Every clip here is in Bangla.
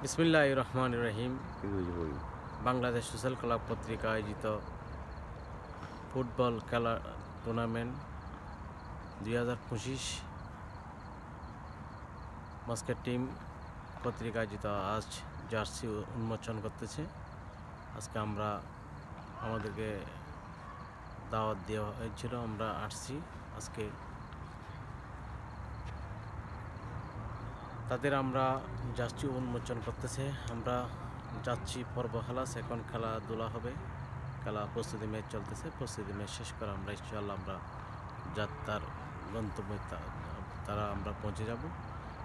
বিসমিল্লাহির রহমানির রহিম। বাংলাদেশ সোশ্যাল ক্লাব পত্রিকা আয়োজিত ফুটবল খেলা টুর্নামেন্ট 2025 মস্কের টিম পত্রিকা আয়োজিত আজ জার্সি উন্মোচন করতেছে। আজকে আমাদেরকে দাওয়াত দেওয়া হয়েছিল, আমরা আসছি। আজকে তাদের আমরা জার্সি উন্মোচন করতেছে। আমরা যাচ্ছি পর্ব খেলা, সেকেন্ড খেলাধুলা হবে। খেলা প্রস্তুতি ম্যাচ চলতেছে, প্রস্তুতি ম্যাচ শেষ করে আমরা ইনশাআল্লাহ আমরা যাত্রার গন্তব্যে আমরা পৌঁছে যাব।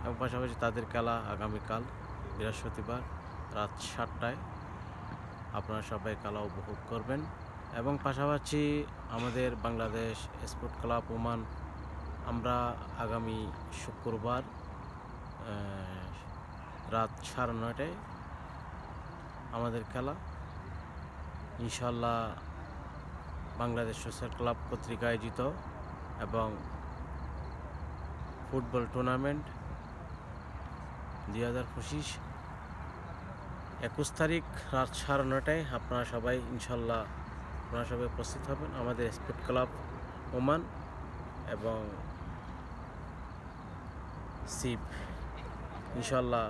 এবং পাশাপাশি তাদের খেলা আগামীকাল বৃহস্পতিবার রাত 7টায়। আপনারা সবাই খেলা উপভোগ করবেন। এবং পাশাপাশি আমাদের বাংলাদেশ স্পোর্ট ক্লাব ওমান, আমরা আগামী শুক্রবার রাত 9:30টায় আমাদের খেলা ইনশাআল্লাহ বাংলাদেশ সোশ্যাল ক্লাব কর্তৃক আয়োজিত এবং ফুটবল টুর্নামেন্ট 2025 21 তারিখ রাত 9:30টায় আপনারা সবাই ইনশাআল্লাহ উপস্থিত হবেন। আমাদের স্পোর্ট ক্লাব ওমান এবং সিপ ইনশাআল্লাহ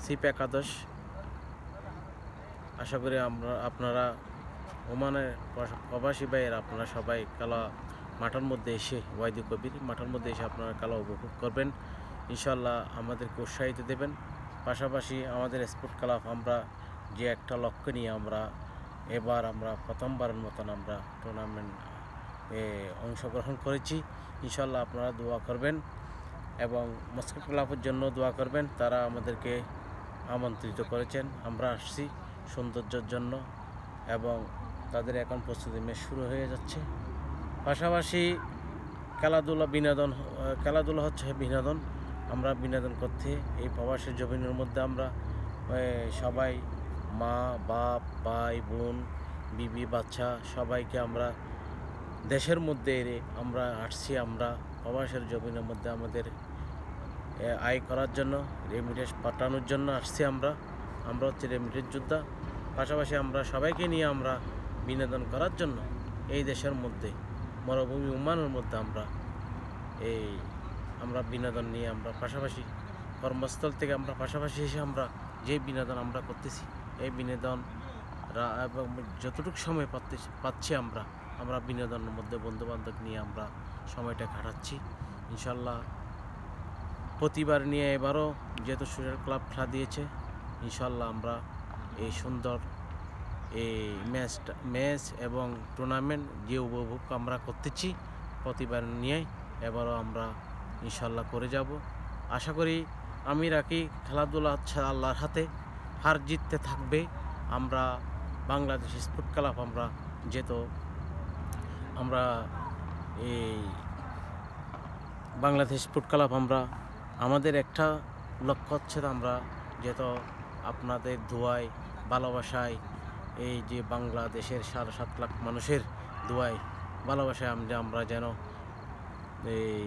সিপ একাদশ। আশা করি আপনারা ওমানের প্রবাসী ভাইয়ের আপনারা সবাই খেলা মাঠের মধ্যে এসে ওয়াইদি কবির মাঠের মধ্যে এসে আপনারা খেলা উপভোগ করবেন। ইনশাআল্লাহ আমাদেরকে উৎসাহিত দেবেন। পাশাপাশি আমাদের স্পোর্ট ক্লাব আমরা যে একটা লক্ষ্য নিয়ে এবার প্রথমবারের মতন আমরা টুর্নামেন্টে অংশগ্রহণ করেছি। ইনশাআল্লাহ আপনারা দোয়া করবেন এবং মস্কেট ক্লাবের জন্য দোয়া করবেন। তারা আমাদেরকে আমন্ত্রিত করেছেন, আমরা আসছি সৌন্দর্যের জন্য এবং তাদের এখন প্রস্তুতি ম্যাচ শুরু হয়ে যাচ্ছে। পাশাপাশি খেলাধুলা হচ্ছে বিনোদন। আমরা বিনোদন করতে এই প্রবাসের জমিনের মধ্যে আমরা সবাই মা বাপ ভাই বোন বিবি বাচ্চা সবাইকে আমরা দেশের মধ্যে আমরা আসছি। আমরা প্রবাসের জমিনের মধ্যে আমাদের আয় করার জন্য, রেমিটেন্স পাঠানোর জন্য আসছি। আমরা হচ্ছে রেমিটেন্স যোদ্ধা। পাশাপাশি আমরা সবাইকে নিয়ে আমরা বিনোদন করার জন্য এই দেশের মধ্যে মরুভূমি ওমানের মধ্যে আমরা বিনোদন নিয়ে আমরা পাশাপাশি কর্মস্থল থেকে আমরা পাশাপাশি এসে আমরা যে বিনোদন আমরা করতেছি, এই বিনোদন এবং যতটুকু সময় পাচ্ছি আমরা বিনোদনের মধ্যে বন্ধুবান্ধব নিয়ে আমরা সময়টা কাটাচ্ছি। ইনশাআল্লাহ প্রতিবার নিয়ে এবারও যেহেতু সোশ্যাল ক্লাব খেলা দিয়েছে, ইনশাআল্লাহ আমরা এই সুন্দর এই ম্যাচ এবং টুর্নামেন্ট যে উপভোগ আমরা করতেছি প্রতিবার নিয়ে এবারও আমরা ইনশাআল্লাহ করে যাব। আশা করি আমি রাখি খেলাধুলা হচ্ছে আল্লাহর হাতে, হার জিততে থাকবে। আমরা Bangladesh sport club Bangladesh sport club আমাদের একটা লক্ষ্য হচ্ছে আমরা যেহেতু আপনাদের দোয়ায় ভালোবাসায় এই যে বাংলাদেশের 7.5 লাখ মানুষের দোয়ায় ভালোবাসায় আমরা যেন এই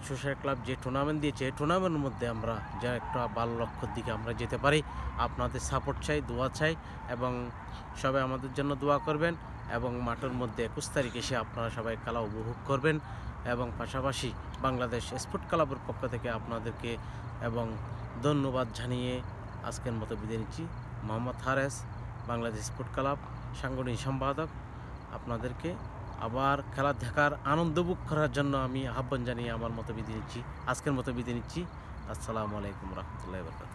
সোশ্যাল ক্লাব যে টুর্নামেন্ট দিয়েছে এই টুর্নামেন্টের মধ্যে আমরা যা একটা ভালো লক্ষ্যের দিকে আমরা যেতে পারি। আপনাদের সাপোর্ট চাই, দোয়া চাই এবং সবাই আমাদের জন্য দোয়া করবেন। এবং মাঠের মধ্যে 21 তারিখ এসে আপনারা সবাই খেলা উপভোগ করবেন। এবং পাশাপাশি বাংলাদেশ স্পোর্ট ক্লাবের পক্ষ থেকে আপনাদেরকে এবং ধন্যবাদ জানিয়ে আজকের মতো বিদায় নিচ্ছি। মোহাম্মদ হারেস, বাংলাদেশ স্পোর্ট ক্লাব সাংগঠনিক সম্পাদক। আপনাদেরকে আবার খেলা দেখার আনন্দ উপভোগ করার জন্য আমি আহ্বান জানিয়ে আজকের মতো বিদায় নিচ্ছি। আসসালামু আলাইকুম রহমতুল্লাহি ওয়া বারাকাতুহু।